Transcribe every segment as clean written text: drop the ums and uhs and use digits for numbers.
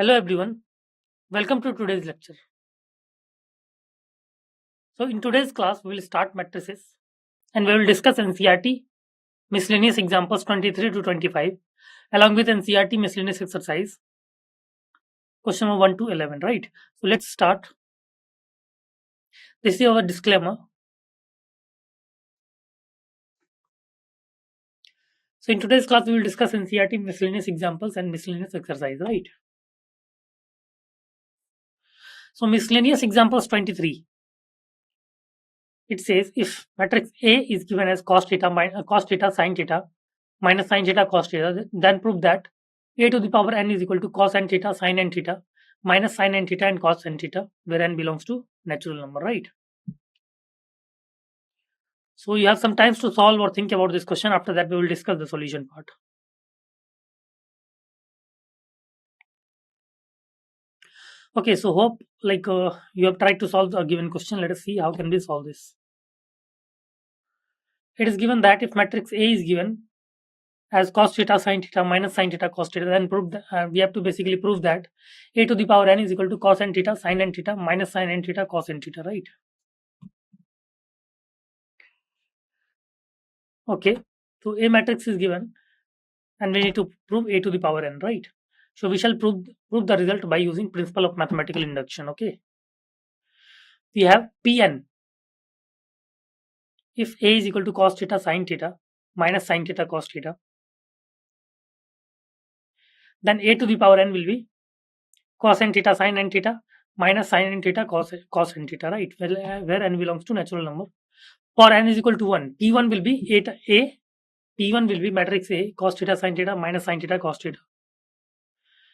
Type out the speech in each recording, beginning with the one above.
Hello everyone, welcome to today's lecture. So in today's class we will start matrices and we will discuss NCERT miscellaneous examples 23 to 25 along with NCERT miscellaneous exercise question number 1 to 11, right? So let's start. This is our disclaimer. So in today's class we will discuss NCERT miscellaneous examples and miscellaneous exercise, right? So miscellaneous examples 23. It says if matrix A is given as cos theta sin theta minus sin theta cos theta, then prove that a to the power n is equal to cos n theta sin n theta minus sin n theta and cos n theta, where n belongs to natural number, right? So you have some time to solve or think about this question. After that, we will discuss the solution part. Okay, so hope you have tried to solve a given question. Let us see how can we solve this. It is given that if matrix A is given as cos theta sin theta minus sin theta cos theta, then we have to basically prove that a to the power n is equal to cos n theta sin n theta minus sin n theta cos n theta, right? Okay, so A matrix is given and we need to prove a to the power n, right? So we shall prove the result by using principle of mathematical induction. Okay, we have Pn if A is equal to cos theta sin theta minus sin theta cos theta, then a to the power n will be cos n theta sin n theta minus sin n theta cos n theta, right? Where n belongs to natural number. For n is equal to 1, P1 will be P1 will be matrix A cos theta sin theta minus sin theta cos theta.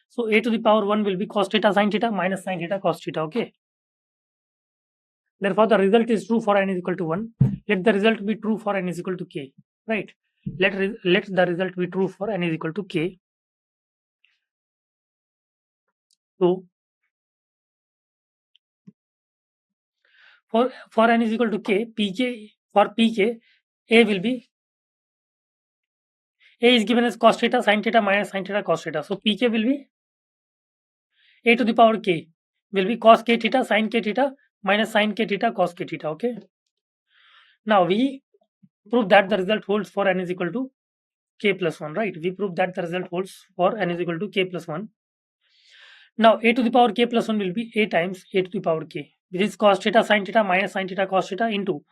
So a to the power 1 will be cos theta sin theta minus sin theta cos theta. Okay. Therefore, the result is true for n is equal to 1. Let the result be true for n is equal to k. Right. Let the result be true for n is equal to k. So for n is equal to k, pk, a will be a is given as cos theta sin theta minus sin theta cos theta. So pk will be a to the power k will be cos k theta sin k theta minus sin k theta cos k theta. Okay. Now we prove that the result holds for n is equal to k plus 1, right? We prove that the result holds for n is equal to k plus 1. Now a to the power k plus 1 will be a times a to the power k, which is cos theta sin theta minus sin theta cos theta into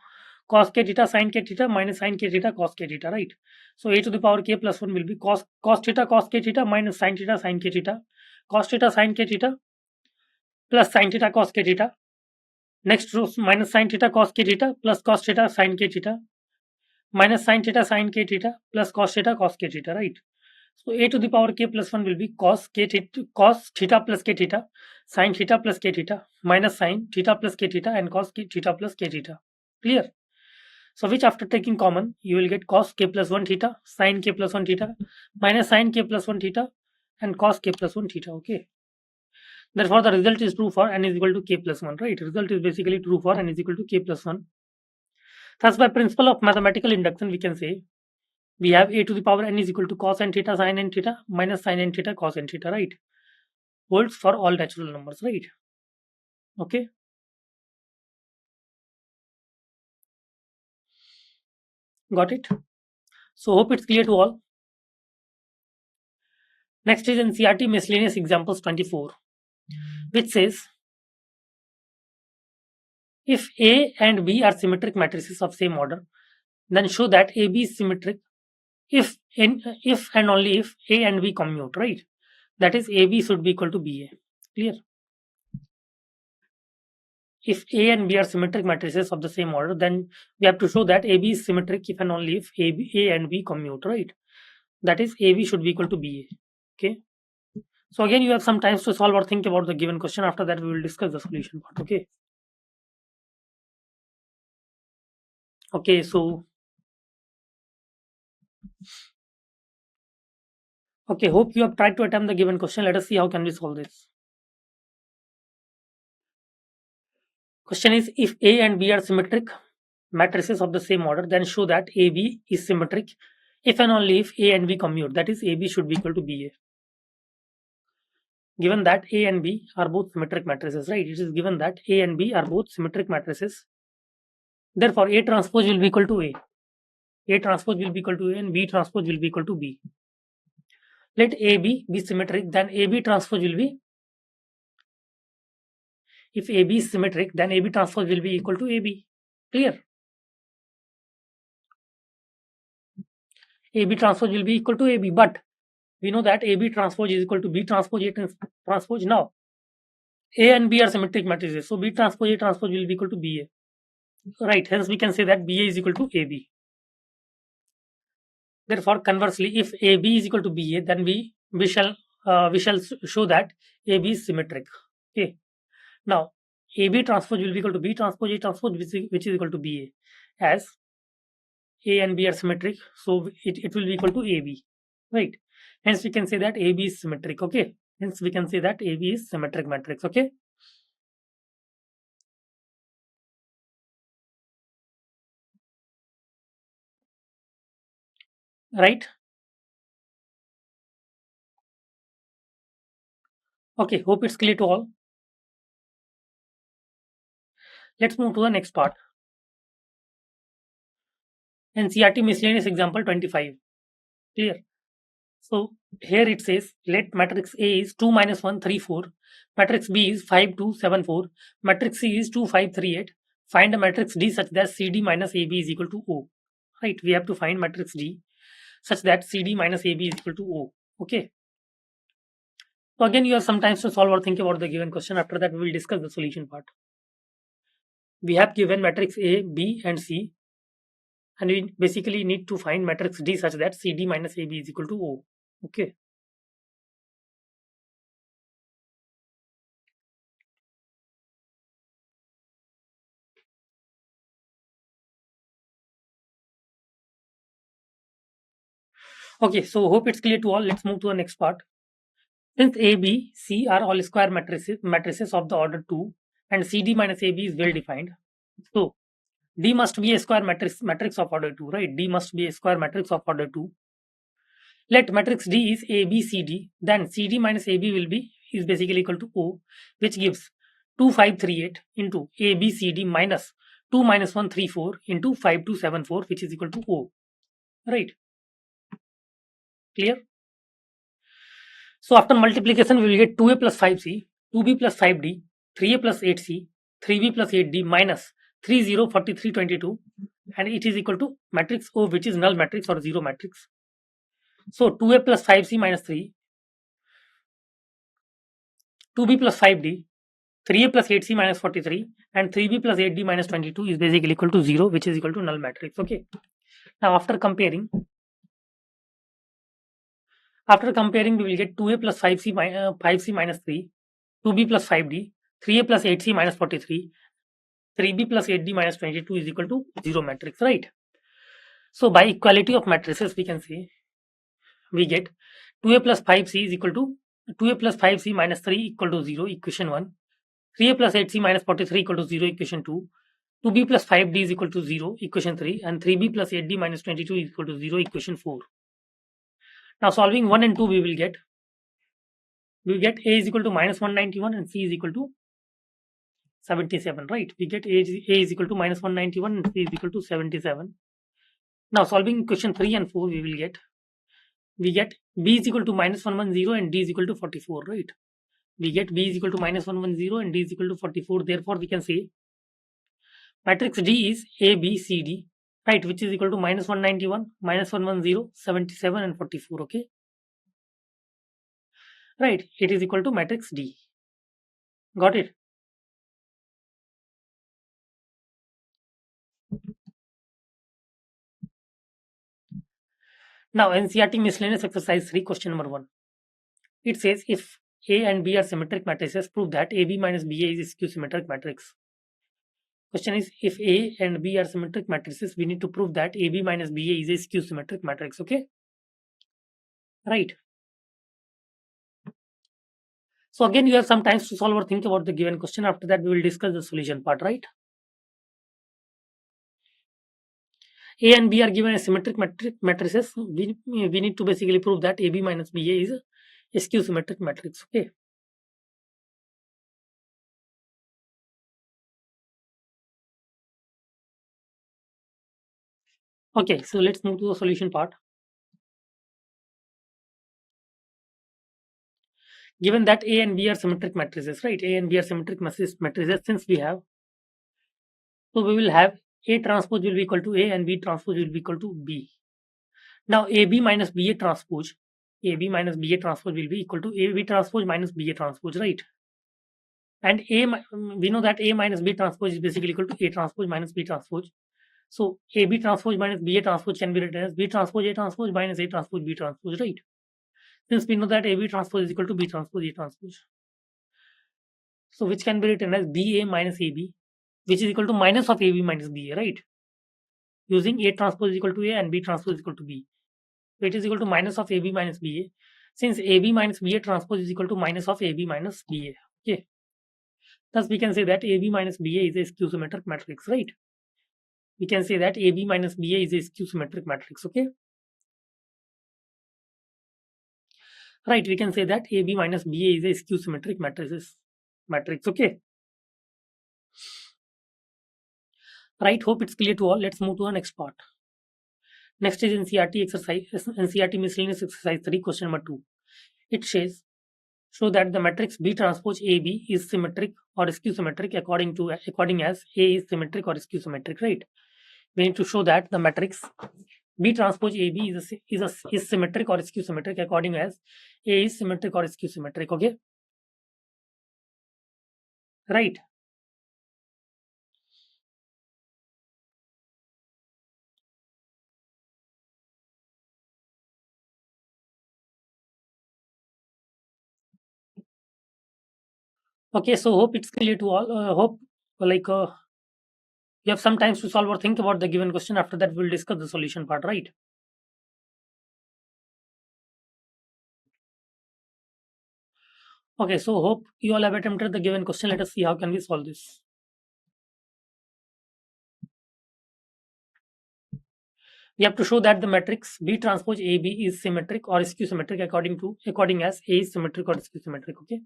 cos k theta sin k theta minus sin k theta cos k theta, right? So a to the power k plus 1 will be cos theta cos k theta minus sin theta sin k theta, cos theta sin k theta plus sin theta cos k theta. Next row minus sin theta cos k theta plus cos theta sin k theta minus sin theta sin k theta plus cos theta, right? So a to the power k plus 1 will be cos theta plus k theta, sin theta plus k theta, minus sin theta plus k theta and cos theta plus k theta. Clear? So which after taking common, you will get cos k plus 1 theta, sin k plus 1 theta, minus sin k plus 1 theta and cos k plus 1 theta. Okay. Therefore, the result is true for n is equal to k plus 1, right? Result is basically true for n is equal to k plus 1. Thus, by principle of mathematical induction, we can say we have a to the power n is equal to cos n theta sin n theta minus sin n theta cos n theta, right? Holds for all natural numbers, right? Okay. Got it? So, hope it's clear to all. Next is NCERT miscellaneous examples 24, which says if A and B are symmetric matrices of same order, then show that AB is symmetric if and only if A and B commute, right? That is AB should be equal to BA. Clear? If A and B are symmetric matrices of the same order, then we have to show that AB is symmetric if and only if A and B commute, right? That is AB should be equal to BA. Okay. So again, you have some time to solve or think about the given question. After that, we will discuss the solution part. Okay. Okay. So, okay. Hope you have tried to attempt the given question. Let us see how can we solve this. Question is if A and B are symmetric matrices of the same order, then show that AB is symmetric if and only if A and B commute. That is AB should be equal to BA. given that A and B are both symmetric matrices, right? It is given that A and B are both symmetric matrices. Therefore, A transpose will be equal to A. A transpose will be equal to A and B transpose will be equal to B. Let AB be symmetric, then AB transpose will be, if AB is symmetric, then AB transpose will be equal to AB. Clear? AB transpose will be equal to AB, but we know that AB transpose is equal to B transpose A transpose. Now, A and B are symmetric matrices, so B transpose A transpose will be equal to BA. Right, hence we can say that BA is equal to AB. Therefore, conversely, if AB is equal to BA, then we shall show that AB is symmetric. Okay. Now, AB transpose will be equal to B transpose A transpose, which is equal to BA, as A and B are symmetric, so it will be equal to AB, right? Hence, we can say that AB is symmetric. Okay. Hence, we can say that AB is symmetric matrix. Okay. Right. Okay. Hope it's clear to all. Let's move to the next part. NCERT miscellaneous example 25. Clear. So here it says let matrix A is 2 minus 1 3 4, matrix B is 5 2 7 4, matrix C is 2 5 3 8. Find a matrix D such that CD minus AB is equal to O. Right, we have to find matrix D such that CD minus AB is equal to O. Okay. So again, you have some time to solve or think about the given question. After that, we will discuss the solution part. We have given matrix A, B, and C, and we basically need to find matrix D such that CD minus AB is equal to O. Okay. Okay, so hope it's clear to all. Let's move to the next part. Since A, B, C are all square matrices of the order 2 and CD minus AB is well defined, so D must be a square matrix of order 2, right? D must be a square matrix of order 2. Let matrix D is A, B, C, D, then CD minus AB is basically equal to O, which gives 2, 5, 3, 8 into A, B, C, D minus 2 minus 1, 3, 4 into 5, 2, 7, 4, which is equal to O, right? Clear? So after multiplication, we will get 2A plus 5C, 2B plus 5D, 3A plus 8C, 3B plus 8D minus 3, 0, 43, 22, and it is equal to matrix O, which is null matrix or zero matrix. So 2A plus 5C minus 3, 2B plus 5D, 3A plus 8C minus 43, and 3B plus 8D minus 22 is basically equal to 0, which is equal to null matrix. Okay. Now after comparing, we will get 2A plus 5C, 5C minus 3, 2B plus 5D, 3A plus 8C minus 43, 3B plus 8D minus 22 is equal to 0 matrix, right? So by equality of matrices, we can say we get 2A plus 5C is equal to 2A plus 5C minus 3 equal to 0, equation 1. 3A plus 8C minus 43 equal to 0, equation 2. 2B plus 5D is equal to 0, equation 3. And 3B plus 8D minus 22 is equal to 0, equation 4. Now solving 1 and 2, we will get A is equal to minus 191 and C is equal to 77, right? We get A is equal to minus 191 and C is equal to 77. Now solving question 3 and 4, we get B is equal to minus 110 and D is equal to 44, right? We get B is equal to minus 110 and D is equal to 44. Therefore, we can say matrix D is A, B, C, D, right? Which is equal to minus 191, minus 110, 77 and 44, okay? Right, it is equal to matrix D. Got it? Now, NCERT miscellaneous exercise 3, question number 1. It says if A and B are symmetric matrices, prove that AB minus BA is a skew symmetric matrix. Question is, if A and B are symmetric matrices, we need to prove that AB minus BA is a skew symmetric matrix, okay? Right. So again, you have some time to solve or think about the given question. After that, we will discuss the solution part, right? A and B are given as symmetric matrices. We need to basically prove that AB minus BA is a skew symmetric matrix, okay? Okay, so let's move to the solution part. Given that A and B are symmetric matrices, right? A and B are symmetric matrices since we have. So we will have A transpose will be equal to A and B transpose will be equal to B. Now AB minus BA transpose, AB minus BA transpose will be equal to AB transpose minus BA transpose, right? And we know that A minus B transpose is basically equal to A transpose minus B transpose. So AB transpose minus BA transpose can be written as B transpose A transpose minus A transpose B transpose, right? Since we know that AB transpose is equal to B transpose A transpose. So which can be written as BA minus AB, which is equal to minus of AB minus BA, right? Using A transpose is equal to A and B transpose is equal to B. So it is equal to minus of AB minus BA. Since AB minus BA transpose is equal to minus of AB minus BA. Okay. Thus we can say that AB minus BA is a skew symmetric matrix, right? We can say that AB minus BA is a skew symmetric matrix, okay? Right, we can say that AB minus BA is a skew symmetric matrix, okay? Right, hope it's clear to all. Let's move to the next part. Next is NCERT exercise, NCERT miscellaneous exercise 3, question number 2. It says, show that the matrix B transpose AB is symmetric or skew symmetric according as A is symmetric or skew symmetric, right? We need to show that the matrix B transpose AB is symmetric or skew symmetric according as A is symmetric or skew symmetric, okay? Right. Okay, so hope it's clear to all. Hope like you have some time to solve or think about the given question. After that, we'll discuss the solution part, right? Okay, so hope you all have attempted the given question. Let us see how can we solve this. We have to show that the matrix B transpose AB is symmetric or skew symmetric according as A is symmetric or skew symmetric. Okay.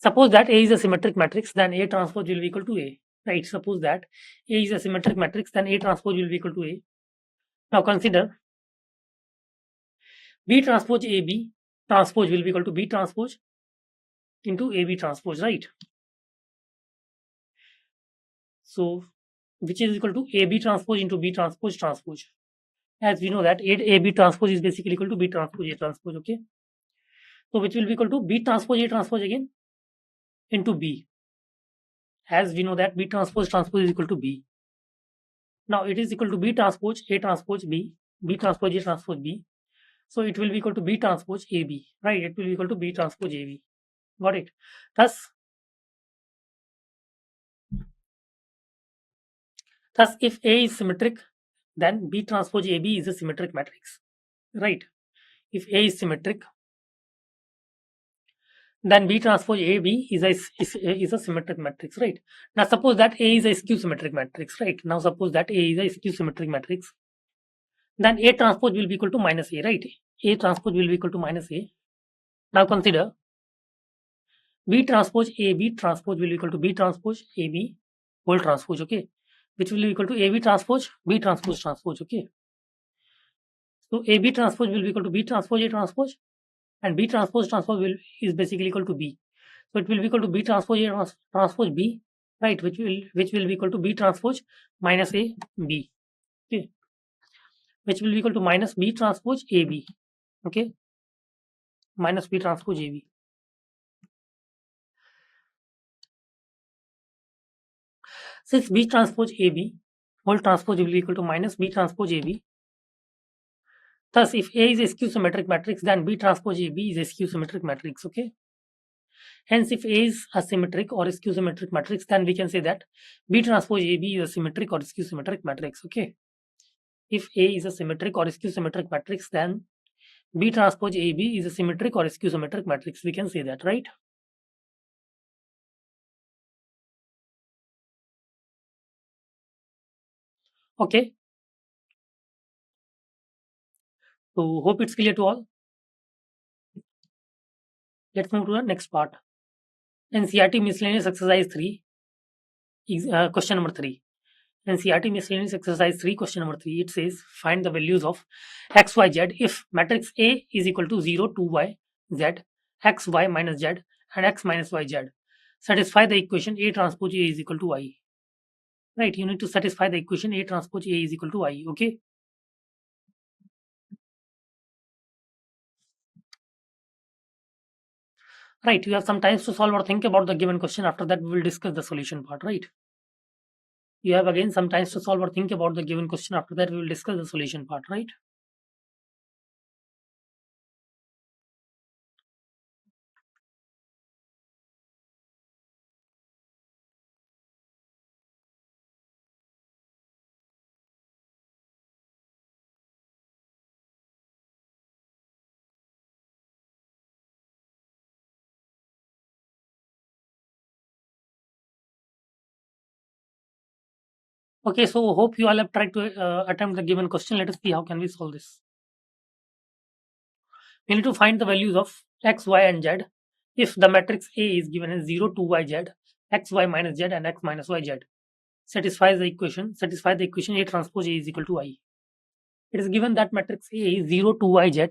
Suppose that A is a symmetric matrix, then A transpose will be equal to A. Right. Suppose that A is a symmetric matrix, then A transpose will be equal to A. Now consider B transpose AB transpose will be equal to B transpose into AB transpose, right? So which is equal to AB transpose into B transpose transpose. As we know that AB transpose is basically equal to B transpose A transpose, okay? So which will be equal to B transpose A transpose again into B. As we know that B transpose transpose is equal to B. Now it is equal to B transpose A transpose B, B transpose A transpose B. So it will be equal to B transpose AB, right? It will be equal to B transpose AB. Got it? Thus, if A is symmetric, then B transpose AB is a symmetric matrix, right? If A is symmetric, then B transpose AB is a symmetric matrix, right? Now suppose that A is a skew symmetric matrix, right? Now suppose that A is a skew symmetric matrix, then A transpose will be equal to minus A, right? A transpose will be equal to minus A. Now consider B transpose AB transpose will be equal to B transpose AB whole transpose, okay? Which will be equal to AB transpose B transpose transpose, okay? So AB transpose will be equal to B transpose A transpose, and B transpose transpose is basically equal to B. So it will be equal to B transpose A transpose B, right? Which will be equal to B transpose minus A B, okay? Which will be equal to minus B transpose A B, okay? Minus B transpose A B. Since B transpose A B whole transpose will be equal to minus B transpose A B. Thus, if A is a skew symmetric matrix, then B transpose AB is a skew symmetric matrix, okay? Hence, if A is a symmetric or a skew symmetric matrix, then we can say that B transpose AB is a symmetric or skew symmetric matrix, okay? If A is a symmetric or skew symmetric matrix, then B transpose AB is a symmetric or skew symmetric matrix. We can say that, right? Okay. So hope it's clear to all. Let's move to the next part. NCERT miscellaneous exercise 3, question number 3. NCERT miscellaneous exercise 3, question number 3. It says find the values of x, y, z if matrix A is equal to 0, 2y, z, x, y minus z, and x minus y, z. Satisfy the equation A transpose A is equal to I. Right, you need to satisfy the equation A transpose A is equal to I. Okay. Right, you have some time to solve or think about the given question. After that, we will discuss the solution part, right? You have again some time to solve or think about the given question. After that, we will discuss the solution part, right? Okay, so hope you all have tried to attempt the given question. Let us see how can we solve this. We need to find the values of x, y, and z if the matrix A is given as 0, 2, y, z, x, y minus z, and x minus y, z. Satisfy the equation A transpose A is equal to I. It is given that matrix A is 0, 2, y, z,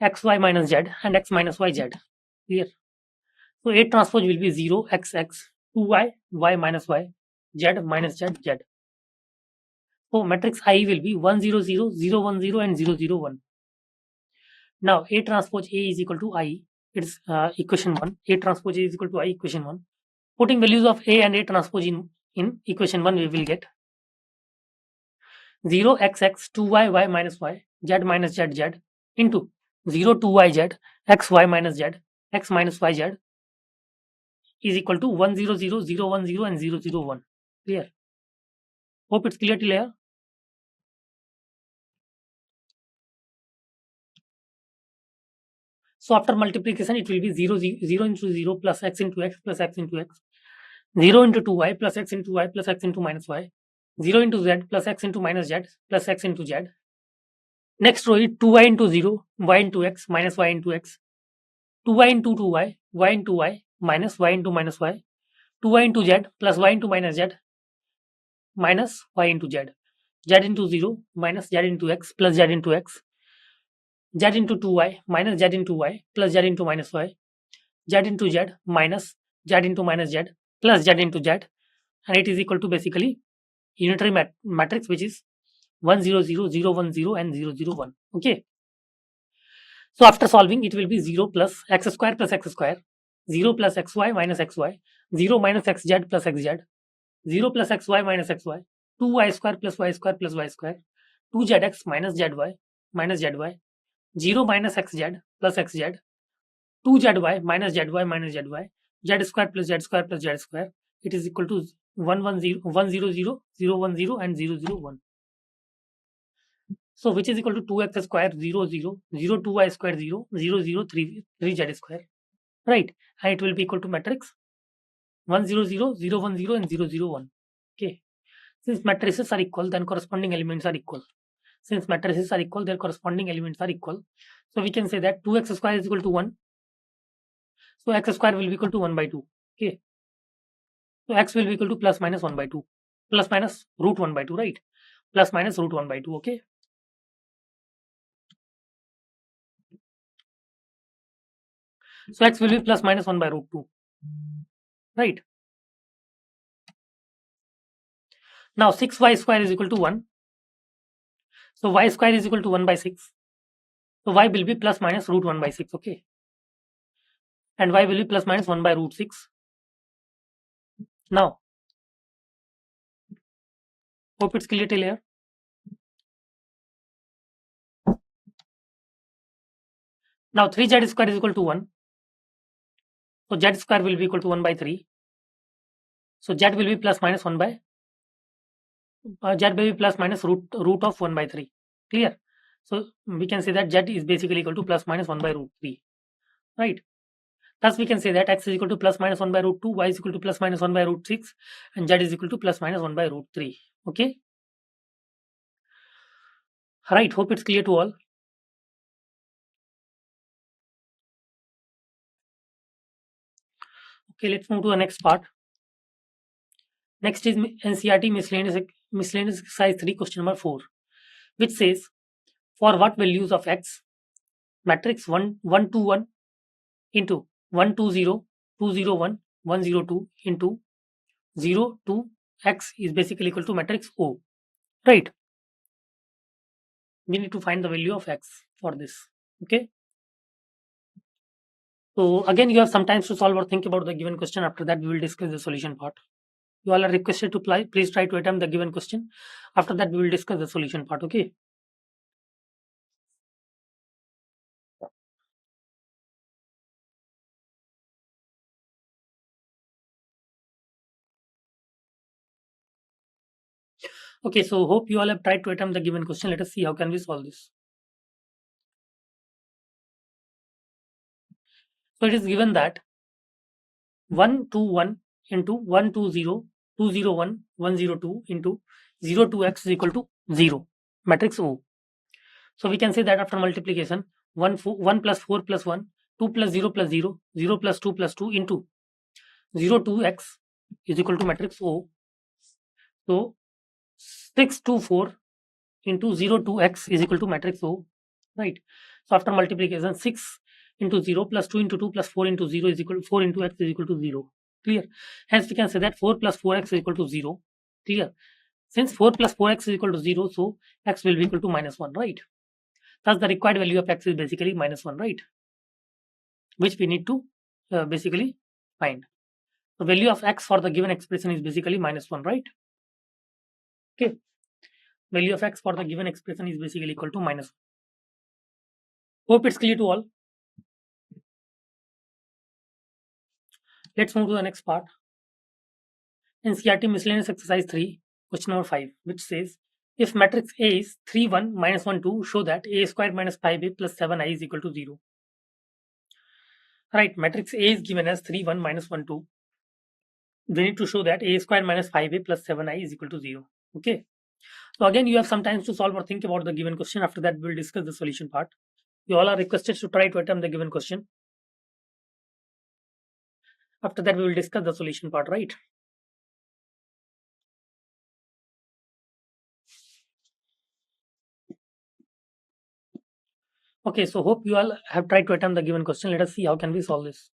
x, y minus z, and x minus y, z. Clear? So A transpose will be 0, x, 2y, y minus y, z minus z, z. So matrix I will be 1, 0, 0, 0, 1, 0, and 0, 0, 1. Now A transpose A is equal to I. It's equation 1. A transpose A is equal to I, equation 1. Putting values of A and A transpose in equation 1, we will get 0 x x 2y y minus y z minus z z into 0 2y z x y minus z x minus y z is equal to 1 0 0 0 1 0 and 0 0 1. Clear? Hope it's clear till here. So after multiplication, it will be 0 0 into 0 plus x into x plus x into x, 0 into 2y plus x into y plus x into minus y, 0 into z plus x into minus z plus x into z. Next row is 2y into 0, y into x minus y into x, 2y into 2y, y into y minus y into minus y, 2y into z plus y into minus z minus y into z, z into 0 minus z into x plus z into x, z into 2y minus z into y plus z into minus y, z into z minus z into minus z plus z into z, and it is equal to basically unitary matrix, which is 1 0 0 0 1 0 and 0 0 1. Okay. So after solving, it will be 0 plus x square plus x square, 0 plus xy minus xy, 0 minus xz plus xz, 0 plus xy minus xy, 2y square plus y square plus y square, 2zx minus zy, 0 minus xz plus xz, 2zy minus zy, z square plus z square plus z square. It is equal to 1 1 0 1 0 0 0 1 0 and 0 0 1. So which is equal to 2x square 0 0 0 2y square 0 0 0 3 3z square, right? And it will be equal to matrix 1 0 0 0 1 0 and 0 0 1. Okay. Since matrices are equal, then corresponding elements are equal. Since matrices are equal, their corresponding elements are equal. So we can say that 2x square is equal to 1. So x square will be equal to 1 by 2. Okay. So x will be equal to plus minus 1 by 2. Plus minus root 1 by 2, right? Plus minus root 1 by 2. Okay. So x will be plus minus 1 by root 2. Right. Now 6y square is equal to 1. So y square is equal to 1 by 6. So y will be plus minus root 1 by 6. Okay. And y will be plus minus 1 by root 6. Now, hope it's clear till here. Now 3z square is equal to 1. So z square will be equal to 1 by 3. So z will be plus minus 1 by z will be plus minus root of 1 by 3. Clear? So we can say that z is basically equal to plus minus 1 by root 3. Right? Thus we can say that x is equal to plus minus 1 by root 2, y is equal to plus minus 1 by root 6, and z is equal to plus minus 1 by root 3. Okay? Right, hope it's clear to all. Okay, let's move to the next part. Next is NCERT miscellaneous exercise 3, question number 4, which says for what values of x matrix 1 1 2 1 into 1 2 0 2 0 1 1 0 2 into 0 2 x is basically equal to matrix O, right? We need to find the value of x for this. Okay. So again, you have some time to solve or think about the given question. After that, we will discuss the solution part. You all are requested to please try to attempt the given question. After that, we will discuss the solution part. Okay. Okay. So hope you all have tried to attempt the given question. Let us see how can we solve this. So it is given that 1 2 1 into 1 2 0 2 0 1 1 0 2 into 0 2 x is equal to 0, matrix O. So we can say that after multiplication 1 plus 4 plus 1 2 plus 0 plus 0 0 plus 2 plus 2 into 0 2 x is equal to matrix O. So 6 2 4 into 0 2 x is equal to matrix O, right? So after multiplication 6 into 0 plus 2 into 2 plus 4 into 0 is equal to 4 into x is equal to 0. Clear? Hence we can say that 4 plus 4x is equal to 0. Clear? Since 4 plus 4x is equal to 0, so x will be equal to minus 1, right? Thus the required value of x is basically minus 1, right? Which we need to basically find. The value of x for the given expression is basically minus 1, right? Okay. Value of x for the given expression is basically equal to minus 1. Hope it's clear to all. Let's move to the next part. NCERT miscellaneous exercise 3, question number 5, which says if matrix A is 3 1 minus 1 2, show that a square minus 5a plus 7i is equal to 0. Right, matrix A is given as 3 1 minus 1 2. We need to show that a square minus 5a plus 7i is equal to 0. Okay. So again, you have some time to solve or think about the given question. After that, we will discuss the solution part. You all are requested to try to attempt the given question. After that, we will discuss the solution part, right? Okay, so hope you all have tried to attempt the given question. Let us see how can we solve this.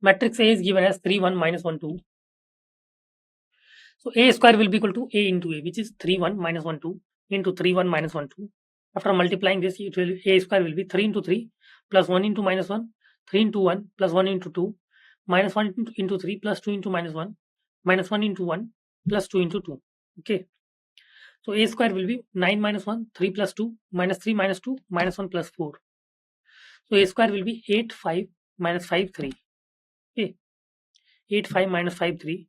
Matrix A is given as 3 1 minus 1 2. So a square will be equal to a into a, which is 3 1 minus 1 2 into 3 1 minus 1 2. After multiplying this, it will a square will be 3 into 3 plus 1 into minus 1, 3 into 1 plus 1 into 2, minus 1 into 3 plus 2 into minus 1 into 1 plus 2 into 2. Okay. So a square will be 9 minus 1, 3 plus 2, minus 3 minus 2, minus 1 plus 4. So a square will be 8 5 minus 5 3. Okay. 8 5 minus 5 3.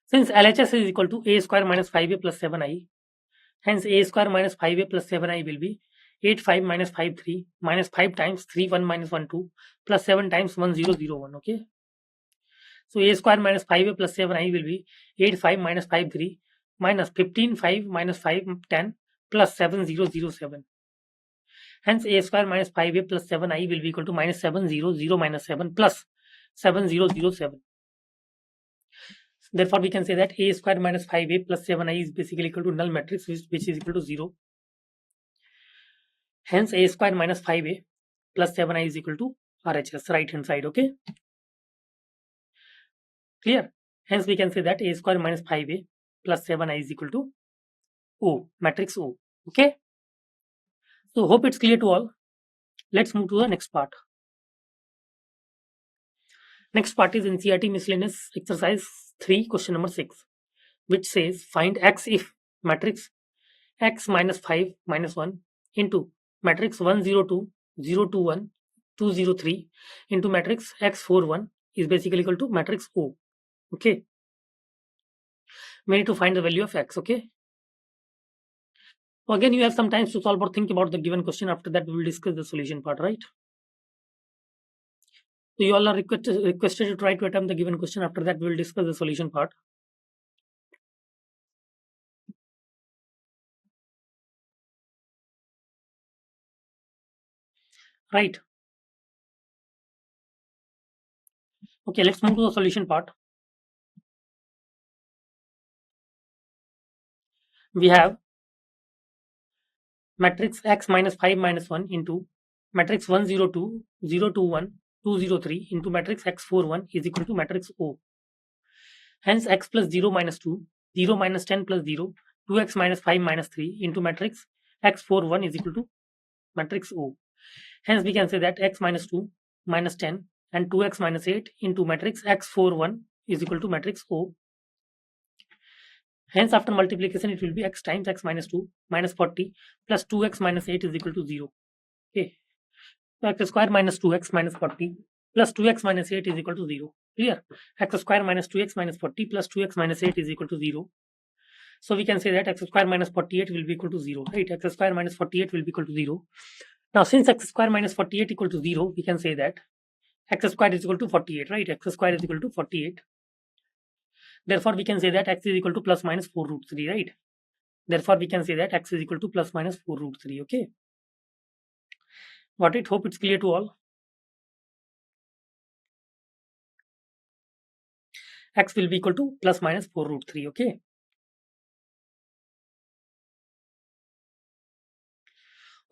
Since LHS is equal to a square minus 5a plus 7i, hence a square minus 5a plus 7i will be 8 5 minus 5 3 minus 5 times 3 1 minus 1 2 plus 7 times 1 0 0 1. Okay. So a square minus 5a plus 7i will be 8 5 minus 5 3 minus 15 5 minus 5 10 plus 7 0 0 7. Hence a square minus 5a plus 7i will be equal to minus 7 0 0 minus 7 plus 7 0 0 7. Therefore, we can say that a square minus 5a plus 7i is basically equal to null matrix, which is equal to 0. Hence, a square minus 5a plus 7i is equal to RHS, right hand side. Okay. Clear? Hence, we can say that a square minus 5a plus 7i is equal to O, matrix O. Okay. So, hope it's clear to all. Let's move to the next part. Next part is NCERT miscellaneous exercise 3, question number 6, which says find x if matrix x minus 5 minus 1 into matrix 1 0 2 0 2 1 2 0 3 into matrix x 4 1 is basically equal to matrix O. Okay. We need to find the value of x. Okay. So again, you have some time to solve or think about the given question. After that, we will discuss the solution part, right? So you all are requested to try to attempt the given question. After that, we will discuss the solution part. Right. Okay, let's move to the solution part. We have matrix x minus 5 minus 1 into matrix 1 0 2 0 2 1 2 0 3 into matrix x 4 1 is equal to matrix O. Hence x plus 0 minus 2, 0 minus 10 plus 0, 2x minus 5 minus 3 into matrix x 4 1 is equal to matrix O. Hence we can say that x minus 2 minus 10 and 2x minus 8 into matrix x 4 1 is equal to matrix O. Hence after multiplication it will be x times x minus 2 minus 40 plus 2x minus 8 is equal to 0. Okay. So x square minus 2x minus 40 plus 2x minus 8 is equal to 0. Clear? X square minus 2x minus 40 plus 2x minus 8 is equal to 0. So we can say that x square minus 48 will be equal to 0. Right? X square minus 48 will be equal to 0. Now since x square minus 48 equal to 0, we can say that x square is equal to 48. Right? X square is equal to 48. Therefore we can say that x is equal to plus minus 4 root 3. Right? Therefore we can say that x is equal to plus minus 4 root 3. Okay. Got it? Hope it's clear to all. X will be equal to plus minus 4 root 3. Okay.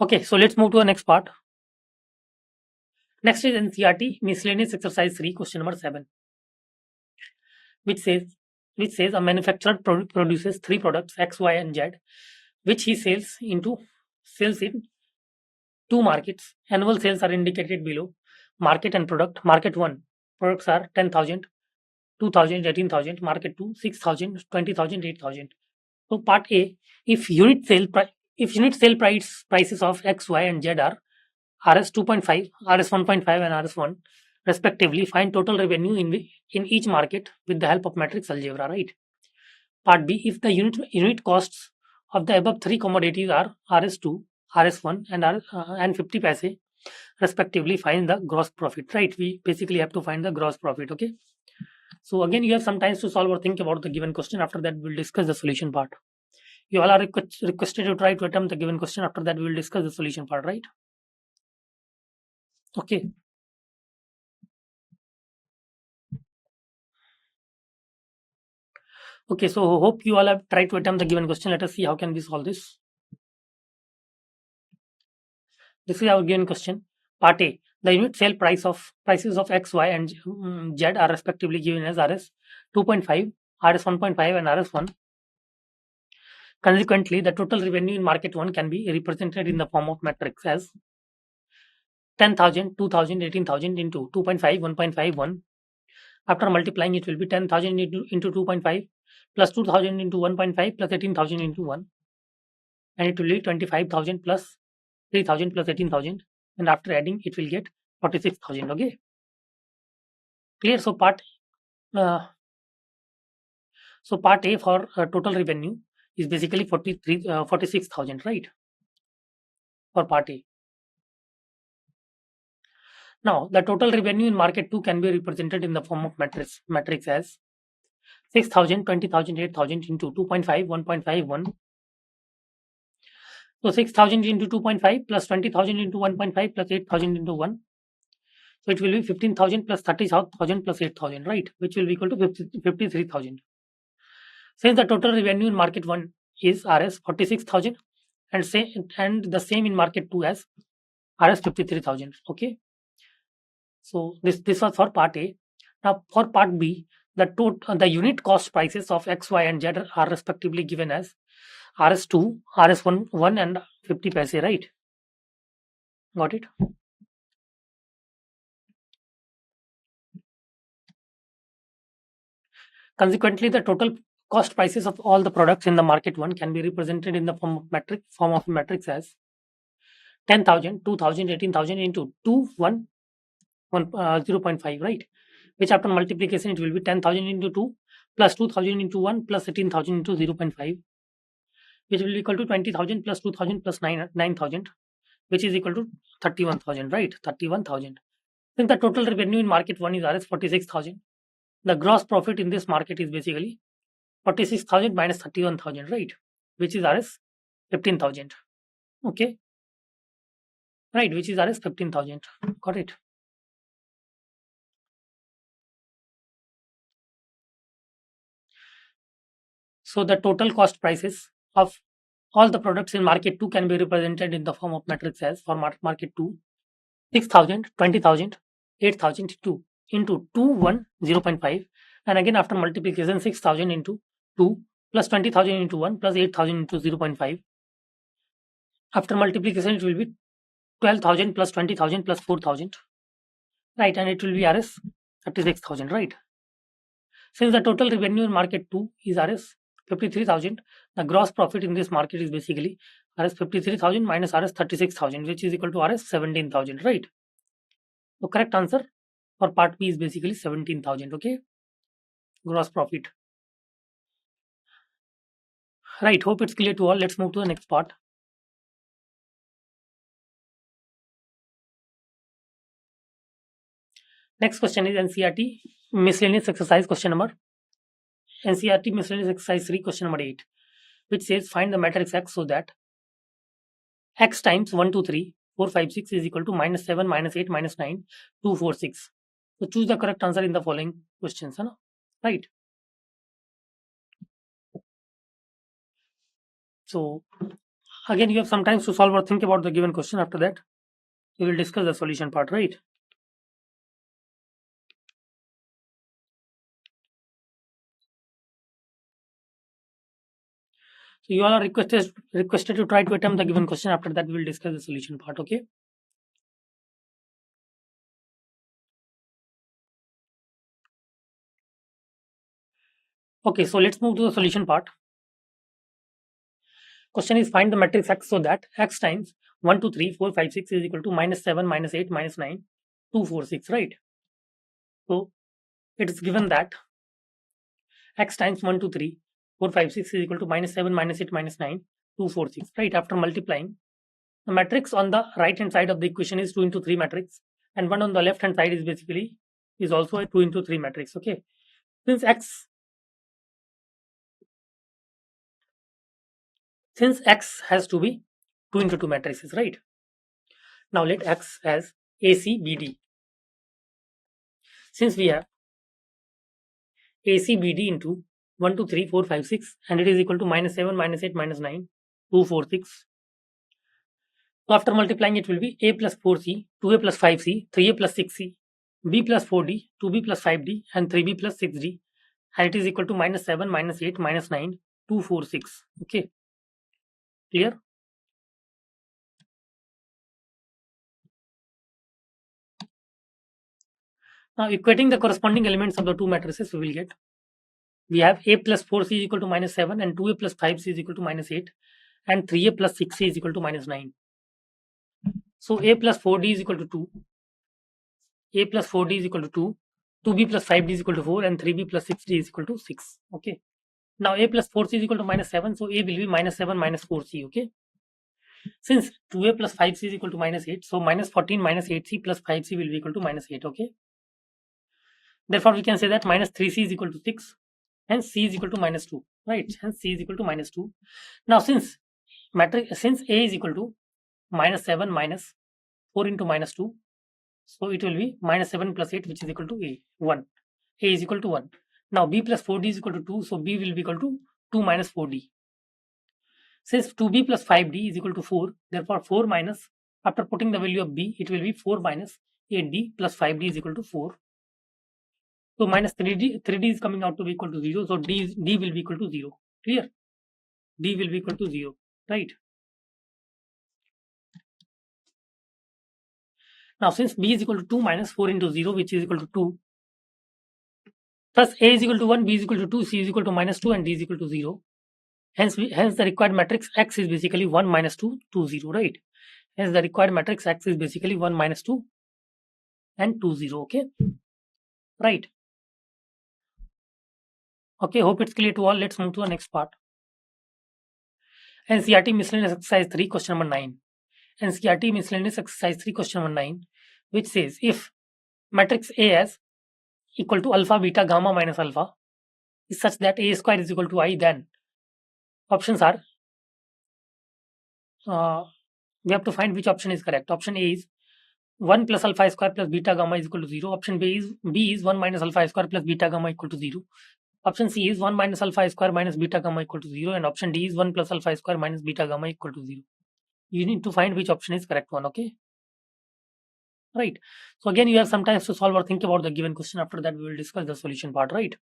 Okay, so let's move to the next part. Next is NCERT miscellaneous exercise 3, question number 7, which says a manufacturer produces 3 products X, Y, and Z, which he sells in 2 markets. Annual sales are indicated below. Market and product. Market 1 products are 10,000, 2,000, 18,000. Market 2 6,000, 20,000, 8,000. So part A, if unit sale prices of X, Y, and Z are Rs 2.5, Rs 1.5, and Rs 1 respectively, find total revenue in each market with the help of matrix algebra, right? Part B, if the unit costs of the above 3 commodities are Rs2, Rs1, and 50 paise respectively, find the gross profit, right? We basically have to find the gross profit. Okay, so again you have some time to solve or think about the given question. After that we'll discuss the solution part. You all are requested to try to attempt the given question. After that we will discuss the solution part, right? Okay. Okay, so hope you all have tried to attempt the given question. Let us see how can we solve this. This is our given question. Part A. The unit sale prices of X, Y, and Z are respectively given as Rs 2.5, Rs 1.5, and Rs 1. Consequently, the total revenue in market 1 can be represented in the form of matrix as 10,000, 2,000, 18,000 into 2.5, 1.5, 1. After multiplying, it will be 10,000 into 2.5 plus 2,000 into 1.5 plus 18,000 into 1. And it will be 25,000 plus 3,000 plus 18,000. And after adding, it will get 46,000. Okay. Clear? So part A for total revenue is basically 46,000, right? For part A. Now the total revenue in market 2 can be represented in the form of matrix as 6,000, 20,000, 8,000 into 2.5, 1.5, 1. So 6,000 into 2.5 plus 20,000 into 1.5 plus 8,000 into 1. So it will be 15,000 plus 30,000 plus 8,000, right? Which will be equal to 53,000. Since the total revenue in market 1 is Rs 46,000 and the same in market 2 as Rs 53,000. Okay. So this was for part A. Now for part B, the unit cost prices of X, Y, and Z are respectively given as Rs2, Rs1, and 50 paise, right? Got it? Consequently, the total cost prices of all the products in the market 1 can be represented in the form of matrix as 10,000, 2,000, 18,000 into 2, 1, 0.5, right? Which after multiplication it will be 10,000 into 2 plus 2,000 into 1 plus 18,000 into 0.5, which will be equal to 20,000 plus 2,000 plus 9,000, which is equal to 31,000, right? 31,000. Since the total revenue in market 1 is Rs 46,000, the gross profit in this market is basically 46,000 minus 31,000, right? Which is Rs 15,000. Okay. Right, which is Rs 15,000. Got it? So the total cost prices of all the products in market 2 can be represented in the form of matrix as for market 2 6,000, 20,000, 8,000 2 into 2 1 0.5, and again after multiplication 6,000 into 2 plus 20,000 into 1 plus 8,000 into 0.5. After multiplication it will be 12,000 plus 20,000 plus 4,000, right, and it will be Rs 36,000, right. Since the total revenue in market 2 is Rs 53,000, the gross profit in this market is basically Rs 53,000 minus Rs 36,000, which is equal to Rs 17,000, right. So correct answer for part B is basically 17,000, okay, gross profit. Right, hope it's clear to all. Let's move to the next part. Next question is NCERT miscellaneous exercise question number. NCERT miscellaneous exercise 3 question number 8, which says find the matrix X so that X times 1, 2, 3, 4, 5, 6 is equal to minus 7, minus 8, minus 9, 2, 4, 6. So choose the correct answer in the following questions, huh? Right. So again, you have some time to solve or think about the given question. After that, we will discuss the solution part, right? So you all are requested to try to attempt the given question. After that, we will discuss the solution part, okay? Okay, so let's move to the solution part. Question is find the matrix X so that X times 1, 2, 3, 4, 5, 6 is equal to minus 7, minus 8, minus 9, 2, 4, 6, right? So it is given that X times 1, 2, 3, 4, 5, 6 is equal to minus 7, minus 8, minus 9, 2, 4, 6, right? After multiplying, the matrix on the right hand side of the equation is 2 into 3 matrix, and one on the left hand side is basically is also a 2 into 3 matrix, okay? Since X has to be 2 into 2 matrices, right? Now let X as ACBD. Since we have ACBD into 1, 2, 3, 4, 5, 6, and it is equal to minus 7, minus 8, minus 9, 2, 4, 6. So after multiplying, it will be A plus 4C, 2A plus 5C, 3A plus 6C, B plus 4D, 2B plus 5D, and 3B plus 6D. And it is equal to minus 7, minus 8, minus 9, 2, 4, 6. Okay. Clear? Now equating the corresponding elements of the two matrices, we will get, we have A plus 4C is equal to minus 7, and 2A plus 5C is equal to minus 8, and 3A plus 6C is equal to minus 9. So A plus 4D is equal to 2, A plus 4D is equal to 2, 2B plus 5D is equal to 4, and 3B plus 6D is equal to 6. Okay. Now A plus 4C is equal to minus 7, so A will be minus 7 minus 4C. Okay. Since 2A plus 5C is equal to minus 8, so minus 14 minus 8C plus 5C will be equal to minus 8. Okay. Therefore, we can say that minus 3C is equal to 6, hence C is equal to minus 2. Right. Hence C is equal to minus 2. Now, since A is equal to minus 7 minus 4 into minus 2, so it will be minus 7 plus 8, which is equal to A, 1. A is equal to 1. Now B plus 4D is equal to 2, so B will be equal to 2 minus 4D. Since 2B plus 5D is equal to 4, therefore 4 minus, after putting the value of B, it will be 4 minus 8D plus 5D is equal to 4. So minus 3D is coming out to be equal to 0, so D will be equal to 0. Clear? D will be equal to 0, right? Now since B is equal to 2 minus 4 into 0, which is equal to 2, plus A is equal to 1, B is equal to 2, C is equal to minus 2, and D is equal to 0. Hence the required matrix X is basically 1 minus 2, 2, 0, right? Hence the required matrix X is basically 1 minus 2 and 2, 0, okay? Right. Okay, hope it's clear to all. Let's move to the next part. NCERT miscellaneous exercise 3, question number 9. NCERT miscellaneous exercise 3, question number 9, which says if matrix A as equal to alpha, beta, gamma minus alpha is such that A square is equal to I, then options are, we have to find which option is correct. Option A is 1 plus alpha square plus beta gamma is equal to 0. Option B is 1 minus alpha square plus beta gamma equal to 0. Option C is 1 minus alpha square minus beta gamma equal to 0, and option D is 1 plus alpha square minus beta gamma equal to 0. You need to find which option is correct one, okay? Right. So again, you have some time to solve or think about the given question. After that, we will discuss the solution part, right?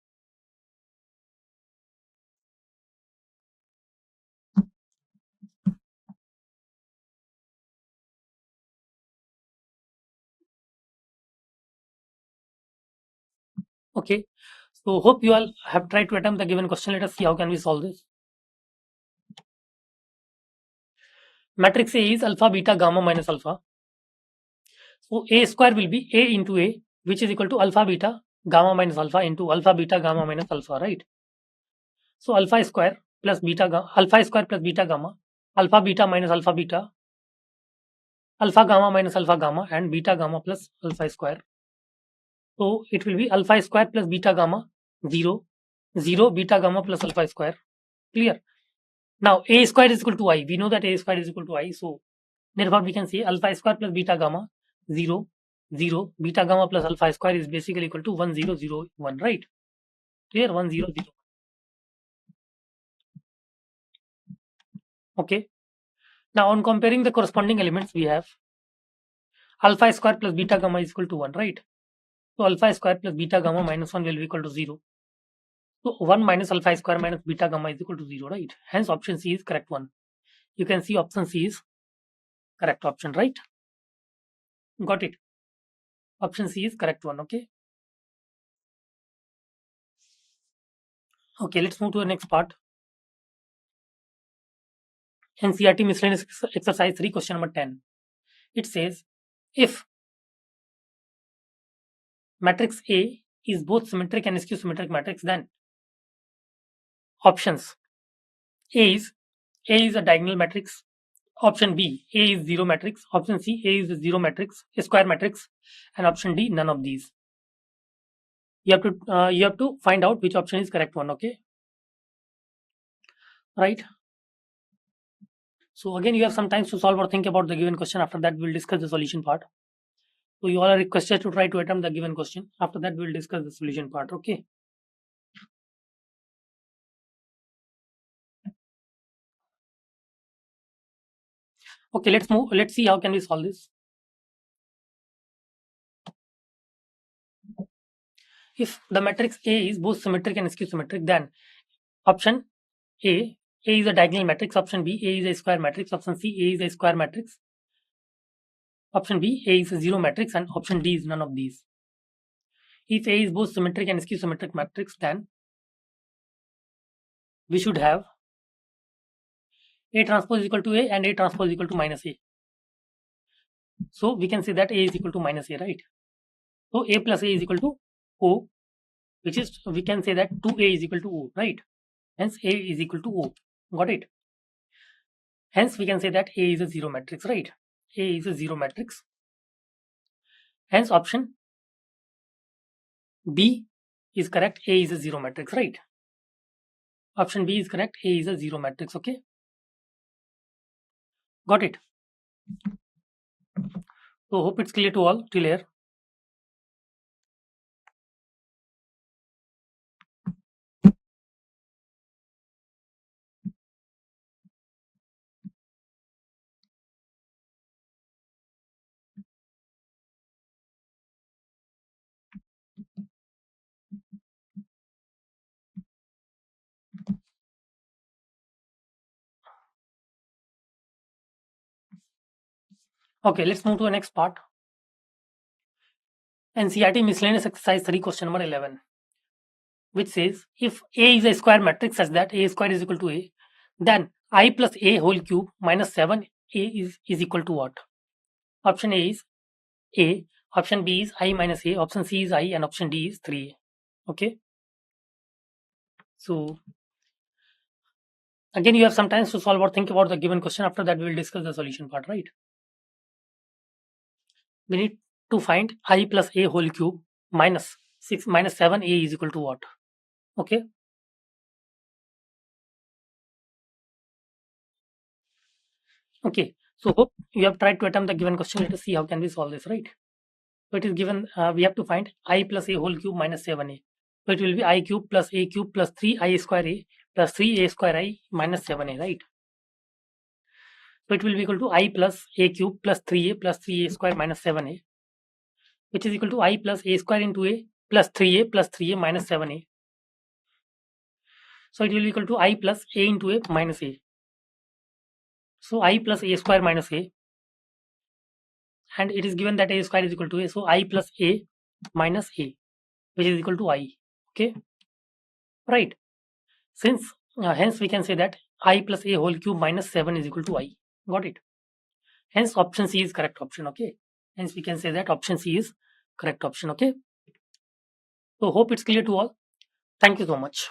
Okay. So hope you all have tried to attempt the given question. Let us see how can we solve this. Matrix A is alpha, beta, gamma minus alpha. So A square will be A into A, which is equal to alpha, beta, gamma minus alpha into alpha, beta, gamma minus alpha, right? So alpha square plus beta gamma, alpha beta minus alpha beta, alpha gamma minus alpha gamma, and beta gamma plus alpha square. So it will be alpha square plus beta gamma 0, 0 beta gamma plus alpha square. Clear? Now A square is equal to I. We know that A square is equal to I. So therefore we can say alpha square plus beta gamma 0, 0 beta gamma plus alpha square is basically equal to 1 0 0 1, right? Clear? 1 0 0. Okay. Now on comparing the corresponding elements, we have alpha square plus beta gamma is equal to 1, right? So alpha square plus beta gamma minus 1 will be equal to 0. So 1 minus alpha square minus beta gamma is equal to 0, right? Hence option C is correct one. You can see option C is correct option, right? Got it. Option C is correct one, okay? Okay, let's move to the next part. NCERT miscellaneous exercise 3, question number 10. It says, if matrix A is both symmetric and skew symmetric matrix, then options A is a diagonal matrix. Option B, A is zero matrix. Option C, A is a zero matrix, a square matrix, and option D, none of these. You have to find out which option is correct one, okay? Right. So again, you have some time to solve or think about the given question. After that, we'll discuss the solution part. So you all are requested to try to attempt the given question. After that, we'll discuss the solution part, okay? Okay, let's move. Let's see how can we solve this. If the matrix A is both symmetric and skew symmetric, then option A is a diagonal matrix. Option B, A is a square matrix. Option C, A is a square matrix. Option B, A is a zero matrix, and option D is none of these. If A is both symmetric and skew symmetric matrix, then we should have A transpose is equal to A and A transpose is equal to minus A. So we can say that A is equal to minus A, right? So A plus A is equal to O, which is, we can say that 2A is equal to O, right? Hence A is equal to O. Got it? Hence we can say that A is a zero matrix, right? A is a zero matrix. Hence option B is correct. A is a zero matrix, right? Option B is correct. A is a zero matrix, okay? Got it? So hope it's clear to all till here. Okay, let's move to the next part. NCERT miscellaneous exercise 3, question number 11, which says, if A is a square matrix such that A square is equal to A, then I plus A whole cube minus 7A is equal to what? Option A is A, option B is I minus A, option C is I, and option D is 3A. Okay. So again, you have some time to solve or think about the given question. After that, we will discuss the solution part, right? We need to find I plus A whole cube minus 6 minus 7A is equal to what? Okay. Okay. So hope you have tried to attempt the given question. Let us see how can we solve this, right? So it is given, we have to find I plus A whole cube minus 7A. So it will be I cube plus A cube plus 3I square A plus 3A square I minus 7A, right? So it will be equal to I plus A cube plus 3A plus 3A square minus 7A, which is equal to I plus A square into A plus 3A plus 3A minus 7A. So it will be equal to I plus A into A minus A. So I plus A square minus A, and it is given that A square is equal to A. So I plus A minus A, which is equal to I. Okay, right? Since hence we can say that I plus A whole cube minus 7 is equal to I. Got it? Hence option C is correct option. Okay. Hence we can say that option C is correct option. Okay. So hope it's clear to all. Thank you so much.